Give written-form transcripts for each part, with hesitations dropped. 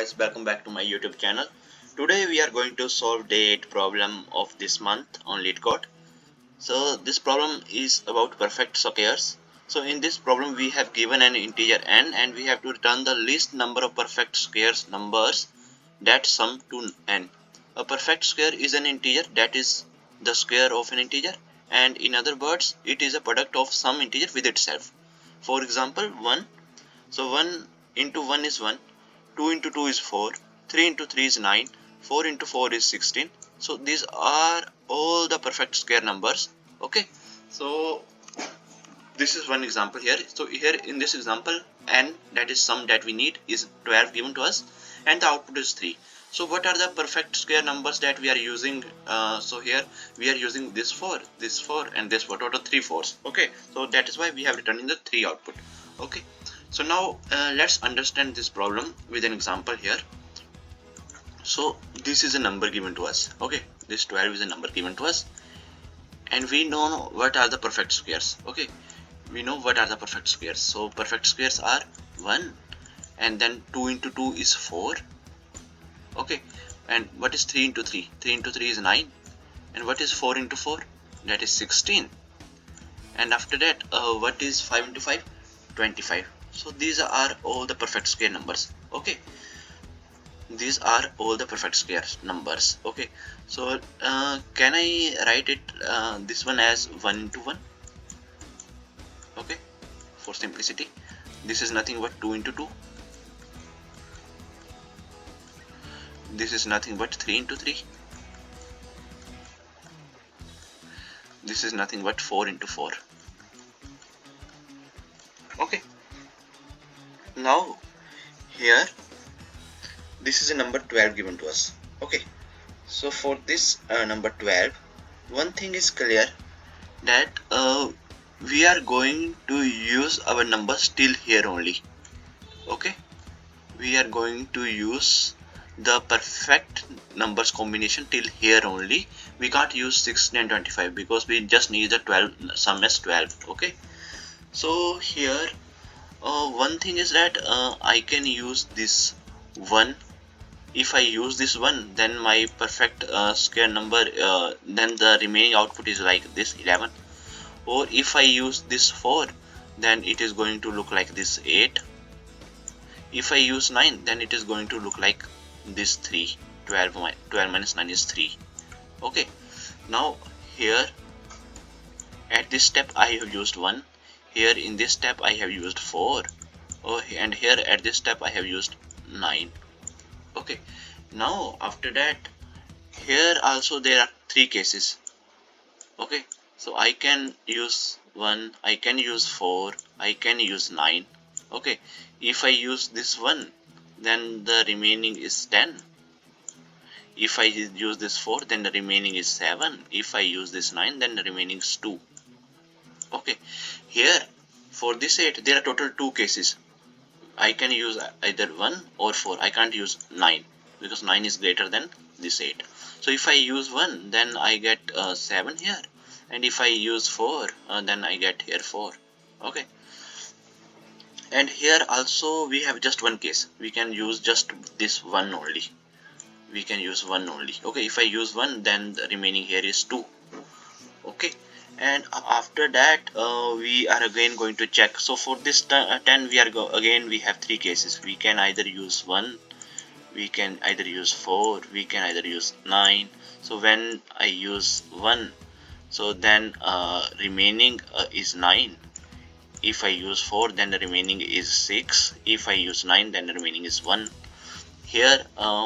guys, welcome back to my YouTube channel. Today we are going to solve day 8 problem of this month on LeetCode. So this problem is about perfect squares. So in this problem we have given an integer n and we have to return the least number of perfect squares numbers that sum to n. A perfect square is an integer that is the square of an integer, and in other words it is a product of some integer with itself. For example 1. So 1 into 1 is 1. 2 into 2 is 4, 3 into 3 is 9, 4 into 4 is 16. So these are all the perfect square numbers. Okay, so this is one example here. So here in this example, n, that is sum that we need, is 12 given to us, and the output is 3. So what are the perfect square numbers that we are using? So here we are using this 4, and this 4, total 3 4s. Okay, so that is why we have written in the 3 output. Okay, so now let's understand this problem with an example here. So this is a number given to us. Okay, this 12 is a number given to us, and we know what are the perfect squares. Okay, we know what are the perfect squares. So perfect squares are 1, and then 2 into 2 is 4. Okay, and what is 3 into 3? 3 into 3 is 9, and what is 4 into 4? That is 16. And after that, what is 5 into 5? 25. So these are all the perfect square numbers. Okay, these are all the perfect square numbers. Okay, so can I write it this one as 1 into 1? Okay, for simplicity. This is nothing but 2 into 2. This is nothing but 3 into 3. This is nothing but 4 into 4. Okay, now here this is a number 12 given to us. Okay, so for this number 12, one thing is clear, that we are going to use our numbers till here only. Okay, we are going to use the perfect numbers combination till here only. We can't use 16 and 25 because we just need the 12 sum as 12. Okay, so here one thing is that I can use this 1. If I use this 1, then my perfect square number, then the remaining output is like this 11. Or if I use this 4, then it is going to look like this 8. If I use 9, then it is going to look like this 3. 12 minus 9 is 3. Okay, now here at this step I have used 1. Here in this step I have used 4. Oh, and here at this step I have used 9. Okay, now after that, here also there are 3 cases. Okay, so I can use 1, I can use 4, I can use 9. Okay, if I use this 1, then the remaining is 10. If I use this 4, then the remaining is 7. If I use this 9, then the remaining is 2. Okay, here for this 8 there are total 2 cases. I can use either 1 or 4. I can't use 9 because 9 is greater than this 8. So if I use 1, then I get 7 here, and if I use 4, then I get here 4. Okay, and here also we have just one case. We can use just this 1 only. We can use 1 only. Okay, if I use 1, then the remaining here is 2. Okay, and after that we are again going to check. So for this 10 we are again we have 3 cases. We can either use 1, we can either use 4, we can either use 9. So when I use 1, so then remaining is 9. If I use 4, then the remaining is 6. If I use 9, then the remaining is 1. Here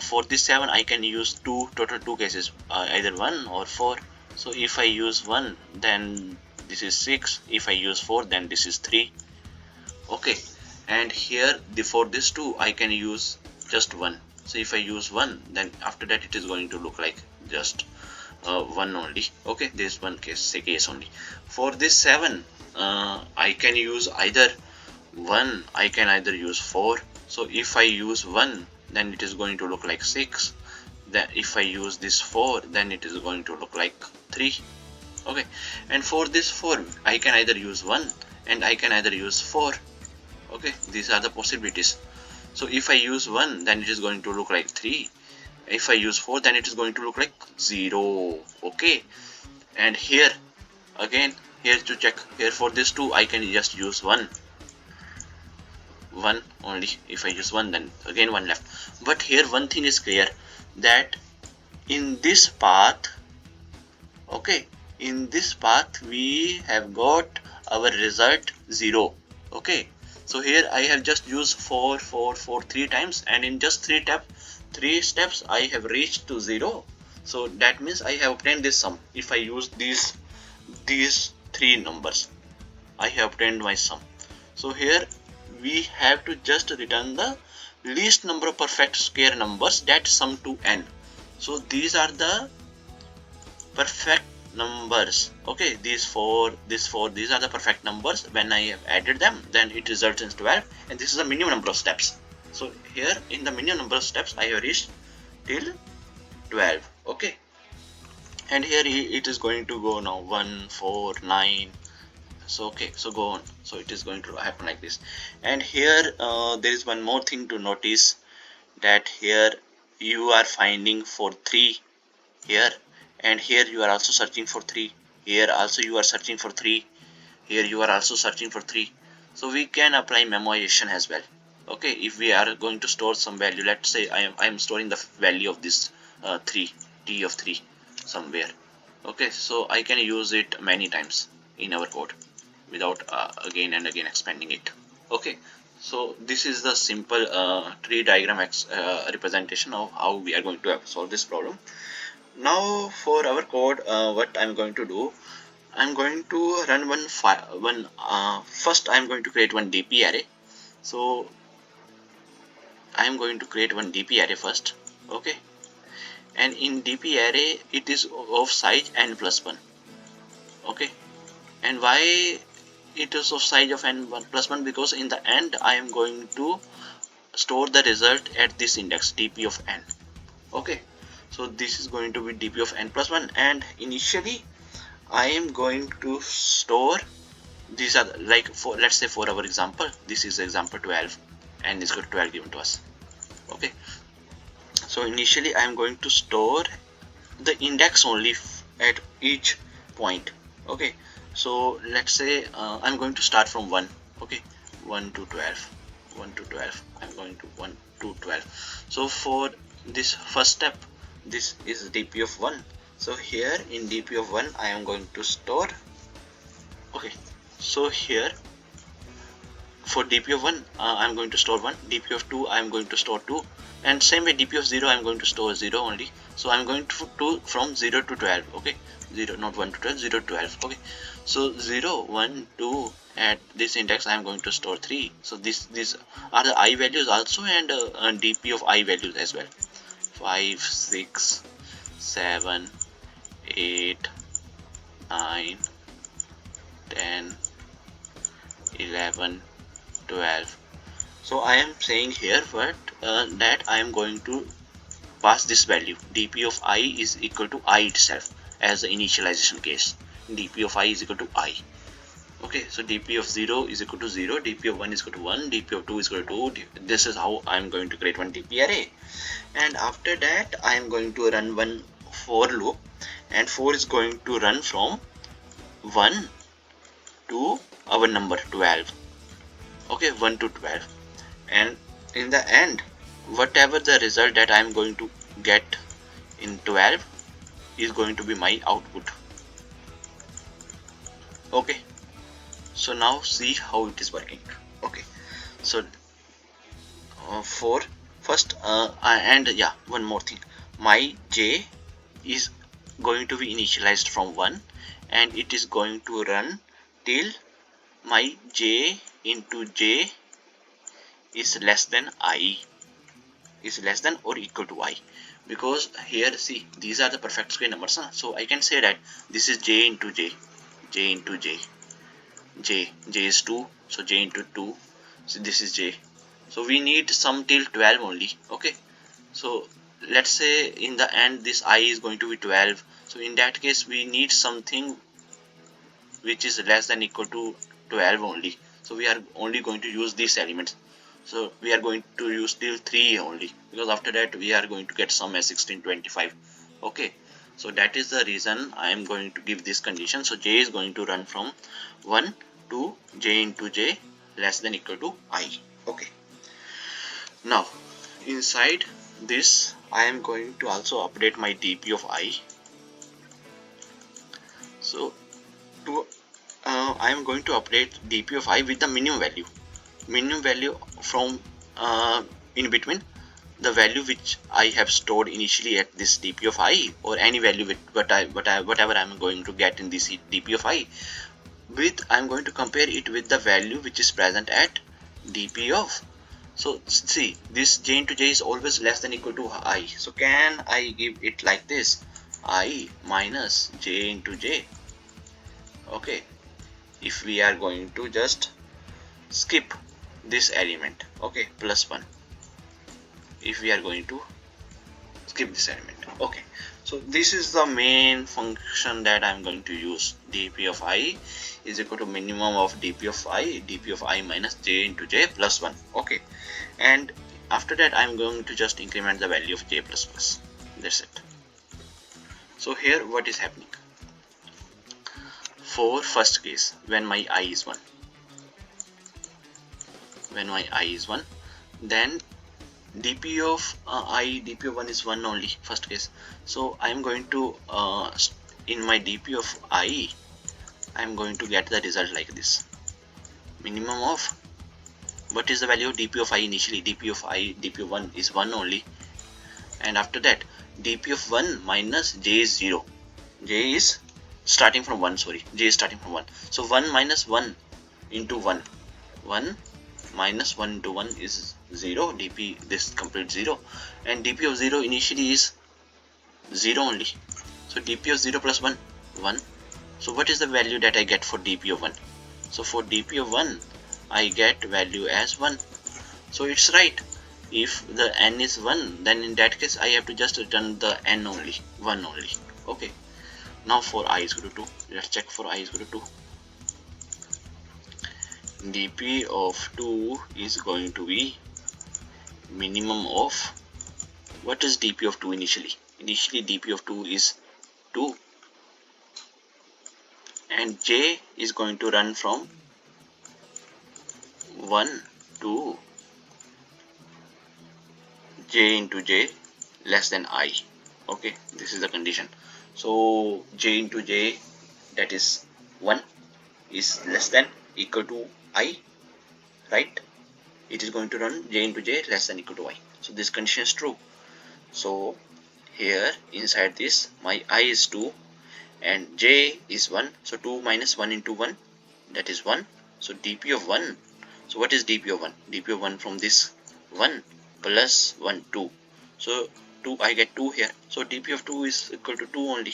for this 7 I can use total 2 cases, either 1 or 4. So if I use 1, then this is 6. If I use 4, then this is 3. Okay, and here for this 2 I can use just 1. So if I use 1, then after that it is going to look like just 1 only. Okay, this is one case only. For this 7 I can use either 1, I can either use 4. So if I use 1, then it is going to look like 6. Then if I use this 4, then it is going to look like 3. Okay, and for this 4 I can either use 1 and I can either use 4. Okay, these are the possibilities. So if I use 1, then it is going to look like 3. If I use 4, then it is going to look like 0. Okay, and here again, here to check, here for this 2 I can just use 1 only. If I use 1, then again 1 left. But here one thing is clear, that in this path, okay, in this path we have got our result 0. Okay, so here I have just used 4 4 4 3 times, and in just 3 steps I have reached to 0. So that means I have obtained this sum. If I use these 3 numbers, I have obtained my sum. So here we have to just return the least number of perfect square numbers that sum to n. So these are the perfect numbers. Okay, these four, these are the perfect numbers. When I have added them, then it results in 12, and this is the minimum number of steps. So here in the minimum number of steps I have reached till 12. Okay, and here it is going to go now 1 4 9. So okay, so go on. So it is going to happen like this. And here there is one more thing to notice, that here you are finding for 3 here, and here you are also searching for 3. Here also you are searching for 3. Here you are also searching for 3. So we can apply memoization as well. Okay, if we are going to store some value, let's say I am storing the value of this 3, t of 3 somewhere. Okay, so I can use it many times in our code without again and again expanding it. Okay, so this is the simple tree diagram representation of how we are going to solve this problem. Now for our code, what I'm going to do, I'm going to run first I'm going to create one dp array. So I'm going to create one dp array first. Okay, and in dp array it is of size n plus 1. Okay, and why it is of size of n plus 1? Because in the end I am going to store the result at this index dp of n. Okay, so this is going to be dp of n plus 1, and initially I am going to store, these are like, for let's say for our example, this is example 12 and is got 12 given to us. Okay, so initially I am going to store the index only at each point. Okay, so let's say I'm going to start from 1. Okay, 1 to 12, 1 to 12, I'm going to 1 to 12. So for this first step, this is dp of 1. So here in dp of 1 I am going to store. Okay, so here for dp of 1 I am going to store 1, dp of 2 I am going to store 2, and same way dp of 0 I am going to store 0 only. So I am going to do from 0 to 12. Okay, 0, not 1 to 12, 0 to 12. Okay, so 0 1 2, at this index I am going to store 3. So these are the I values also, and dp of I values as well. 5 6 7 8 9 10 11 12. So I am saying here that I am going to pass this value, dp of I is equal to I itself as the initialization case. dp of I is equal to I. Okay, so dp of 0 is equal to 0, dp of 1 is equal to 1, dp of 2 is equal to 2. This is how I am going to create one dp array. And after that I am going to run one for loop, and for is going to run from 1 to our number 12. Okay, 1 to 12, and in the end whatever the result that I am going to get in 12 is going to be my output. Okay, so now see how it is working. Okay, so for first and yeah, one more thing, my j is going to be initialized from 1, and it is going to run till my j into j is less than I, is less than or equal to I. Because here see, these are the perfect square numbers, huh? So I can say that this is j into j, j into j, j is 2, so j into 2, so this is j. So we need sum till 12 only. Okay, so let's say in the end this I is going to be 12, so in that case we need something which is less than equal to 12 only. So we are only going to use these elements. So we are going to use till 3 only, because after that we are going to get sum as 1625. Okay, so that is the reason I am going to give this condition. So j is going to run from 1 to j into j less than equal to I. Okay, now inside this I am going to also update my dp of I. So to I am going to update dp of I with the minimum value from in between the value which I have stored initially at this dp of I, or any value with whatever I'm going to get in this dp of I, with I'm going to compare it with the value which is present at dp of. So see, this j into j is always less than equal to I. So can I give it like this, I minus j into j. Okay, if we are going to just skip this element, okay, plus 1, if we are going to skip this element. Okay, so this is the main function that I'm going to use. dp of I is equal to minimum of dp of I minus j into j plus 1. Okay, and after that I'm going to just increment the value of j plus plus. That's it. So here what is happening, for first case, when my I is 1, then dp of dp of 1 is 1 only, first case. So I am going to in my dp of I am going to get the result like this, minimum of, what is the value of dp of I initially, dp of 1 is 1 only, and after that dp of 1 minus j is 0, j is starting from 1, sorry, j is starting from 1. So 1 minus 1 into 1 minus 1 into 1 is 0, dp this complete 0, and dp of 0 initially is 0 only. So dp of 0 plus 1, 1. So what is the value that I get for dp of 1? So for dp of 1 I get value as 1. So it's right, if the n is 1, then in that case I have to just return the n only, 1 only. Okay, now for I is equal to 2, let's check for I is equal to 2. dp of 2 is going to be minimum of, what is dp of 2 initially? Initially dp of 2 is 2, and j is going to run from 1 to j into j less than I. Okay, this is the condition. So j into j, that is 1, is less than equal to I, right? It is going to run j into j less than equal to I. So this condition is true. So here inside this my I is 2 and j is 1. So 2 minus 1 into 1, that is 1. So dp of 1, so what is dp of 1? dp of 1 from this 1 plus 1, 2. So 2, I get 2 here. So dp of 2 is equal to 2 only.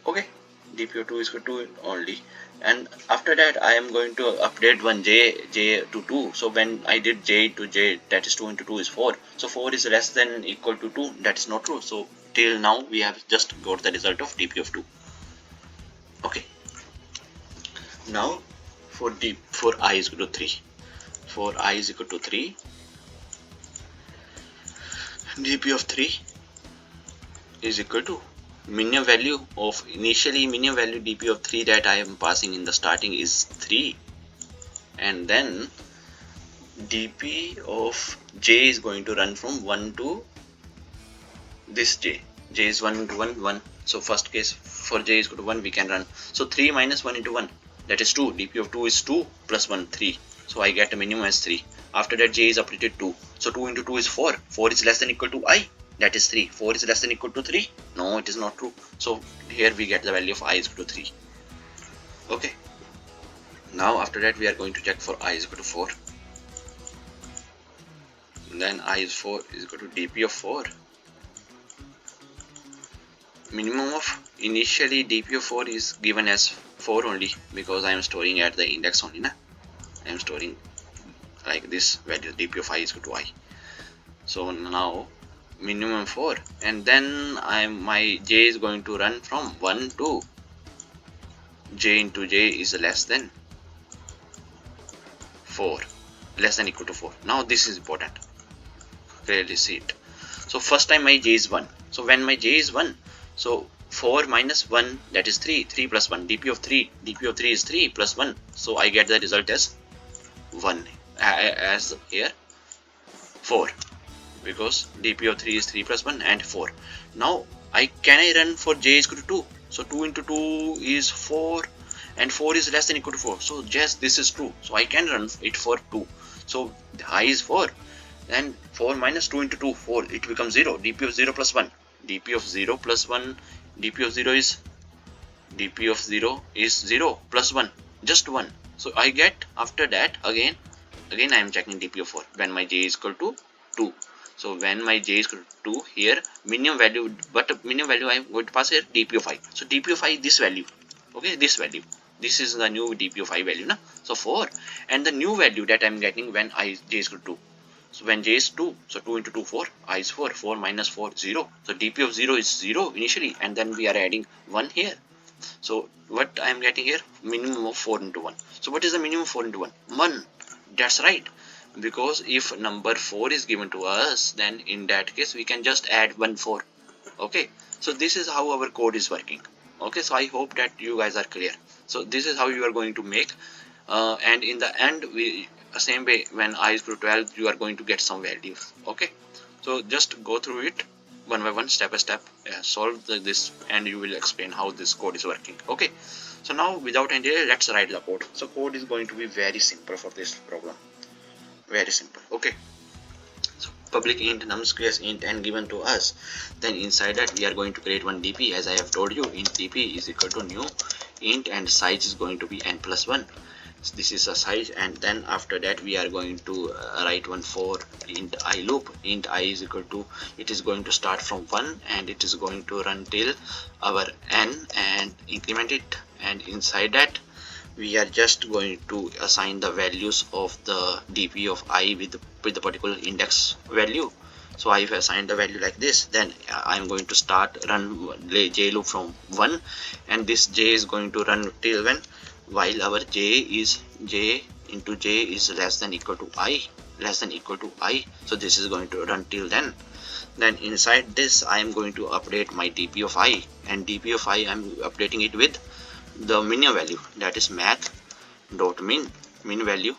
Okay, dp of 2 is equal to 2 only. And after that I am going to update one j to 2. So when I did j to j, that is 2 into 2 is 4. So 4 is less than equal to 2. That is not true. So till now we have just got the result of dp of 2. Okay, now for I is equal to 3. For I is equal to 3, dp of 3 is equal to minimum value of, initially minimum value dp of 3 that I am passing in the starting is 3, and then dp of j is going to run from 1 to this j is 1 into 1, 1. So first case, for j is equal to 1, we can run. So 3 minus 1 into 1, that is 2. dp of 2 is 2 plus 1, 3. So I get a minimum as 3. After that j is updated 2. So 2 into 2 is 4. 4 is less than equal to I, that is 3. 4 is less than equal to 3. No, it is not true. So here we get the value of I is equal to 3. Okay, now after that we are going to check for I is equal to 4. Then I is 4 is equal to dp of 4. Minimum of, initially dp of 4 is given as 4 only, because I am storing at the index only, I am storing like this value, dp of I is equal to I. So now minimum 4, and then my j is going to run from 1 to j into j is less than 4. less than equal to 4. Now this is important, clearly see it. So first time my j is 1, so when my j is 1, so 4 minus 1, that is 3, 3 plus 1, dp of 3 is 3 plus 1, so I get the result as 1, as here 4, because dp of 3 is 3 plus 1 and 4. Now can I run for j is equal to 2, so 2 into 2 is 4 and 4 is less than equal to 4, so yes, this is true, so I can run it for 2. So I is 4, and 4 minus 2 into 2, 4, it becomes 0, dp of 0 plus 1, dp of 0 plus 1, dp of 0 is 0 plus 1, just 1. So I get, after that again I am checking dp of 4 when my j is equal to 2. So when my j is equal to 2, here minimum value, but minimum value I am going to pass here dp of I. So dp of I, this value, okay, this value, this is the new dp of I value, na? So 4, and the new value that I am getting when j is equal to 2. So when j is 2, so 2 into 2, 4, I is 4, 4 minus 4, 0. So dp of 0 is 0 initially, and then we are adding 1 here. So what I am getting here, minimum of 4 into 1. So what is the minimum of 4 into 1? 1. That's right. Because if number 4 is given to us, then in that case we can just add 1 4. Okay. So this is how our code is working. Okay. So I hope that you guys are clear. So this is how you are going to make. And in the end, same way, when I is equal to 12, you are going to get some values. Okay. So just go through it one by one, step by step, solve this, and you will explain how this code is working. Okay. So now without any delay, let's write the code. So code is going to be very simple for this problem. Very simple. Okay. So public int num squares int n given to us. Then inside that we are going to create one dp, as I have told you. Int dp is equal to new int, and size is going to be n plus 1. So this is a size, and then after that we are going to write one for int I loop. Int I is equal to, it is going to start from 1 and it is going to run till our n and increment it, and inside that we are just going to assign the values of the dp of I with the particular index value. So I have assigned the value like this. Then I am going to run j loop from 1, and this j is going to run till when, while our j into j is less than equal to I. So this is going to run till then. Then inside this I am going to update my dp of I, and dp of I am updating it with the minimum value, that is math dot min value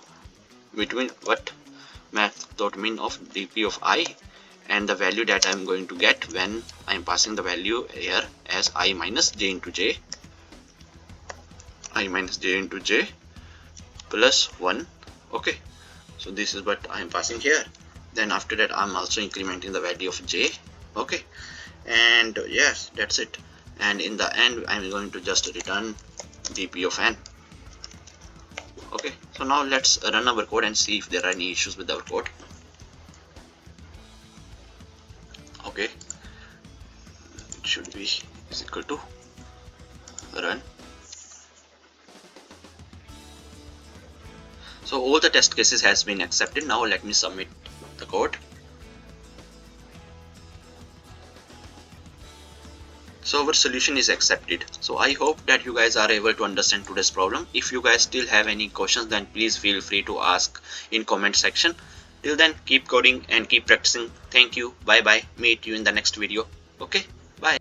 between math dot min of dp of I, and the value that I am going to get when I am passing the value here as I minus j into j plus 1. Okay, so this is what I am passing here. Then after that I am also incrementing the value of j. Okay, and yes, that's it. And in the end I am going to just return dp of n. Okay, so now let's run our code and see if there are any issues with our code. Okay, it should be is equal to run. So all the test cases has been accepted. Now let me submit the code. So our solution is accepted. So I hope that you guys are able to understand today's problem. If you guys still have any questions, then please feel free to ask in comment section. Till then, keep coding and keep practicing. Thank you. Bye bye. Meet you in the next video. Okay, bye.